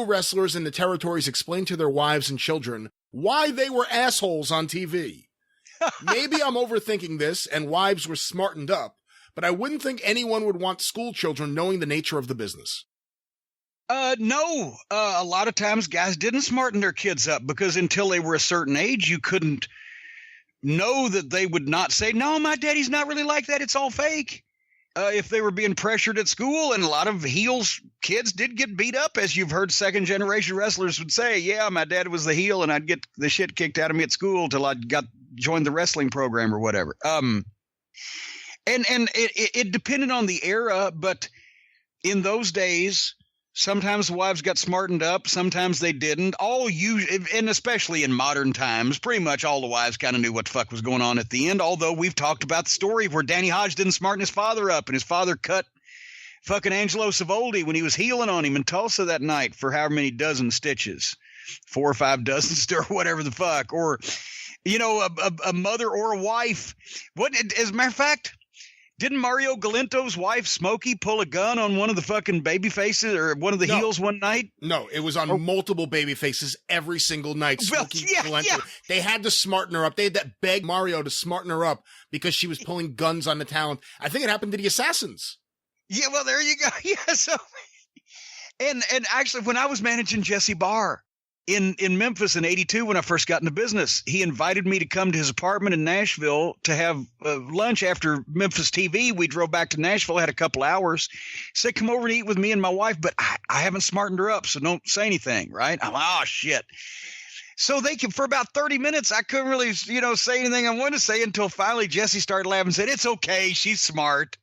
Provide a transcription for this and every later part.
Pro wrestlers in the territories explained to their wives and children why they were assholes on TV. Maybe I'm overthinking this and wives were smartened up, but I wouldn't think anyone would want school children knowing the nature of the business. No. A lot of times guys didn't smarten their kids up because until they were a certain age, you couldn't know that they would not say, no, my daddy's not really like that. It's all fake. If they were being pressured at school, and a lot of heels kids did get beat up, as you've heard second generation wrestlers would say, yeah, my dad was the heel and I'd get the shit kicked out of me at school till I joined the wrestling program or whatever. And it depended on the era, but in those days, sometimes wives got smartened up, sometimes they didn't. And especially in modern times, pretty much all the wives kind of knew what the fuck was going on at the end, although we've talked about the story where Danny Hodge didn't smarten his father up, and his father cut fucking Angelo Savoldi when he was healing on him in Tulsa that night for however many dozen stitches, 4 or 5 dozen or whatever the fuck. Or, a mother or a wife. As a matter of fact, didn't Mario Galinto's wife, Smokey, pull a gun on one of the fucking baby faces or one of the heels one night? No, it was on multiple baby faces every single night. Smokey Galento. Yeah. They had to smarten her up. They had to beg Mario to smarten her up because she was pulling guns on the talent. I think it happened to the Assassins. Yeah, well, there you go. Yeah, so and actually, when I was managing Jesse Barr in Memphis in '82, when I first got into business, he invited me to come to his apartment in Nashville to have lunch after Memphis TV. We drove back to Nashville, had a couple hours. He said, come over and eat with me and my wife, but I haven't smartened her up, so don't say anything, right? I'm like, oh, shit. So for about 30 minutes, I couldn't really, say anything I wanted to say until finally Jesse started laughing and said, it's okay, she's smart.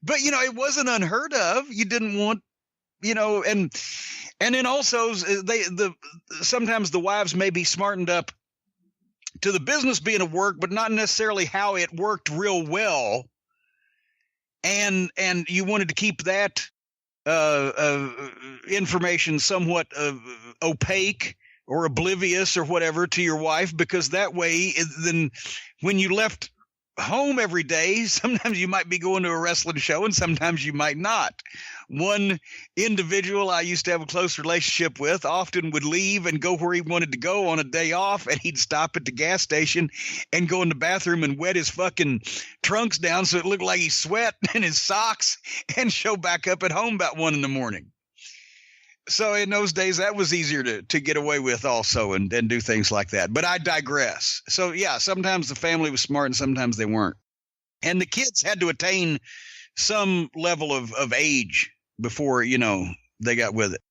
But, it wasn't unheard of. You didn't want, and then also sometimes the wives may be smartened up to the business being a work, but not necessarily how it worked real well. And you wanted to keep that information somewhat opaque or oblivious or whatever to your wife, because that way, then when you left home every day, sometimes you might be going to a wrestling show and sometimes you might not. One individual I used to have a close relationship with often would leave and go where he wanted to go on a day off, and he'd stop at the gas station and go in the bathroom and wet his fucking trunks down so it looked like he sweat in his socks and show back up at home about 1 a.m. So in those days, that was easier to get away with also and do things like that. But I digress. So, yeah, sometimes the family was smart and sometimes they weren't. And the kids had to attain some level of age before, they got with it.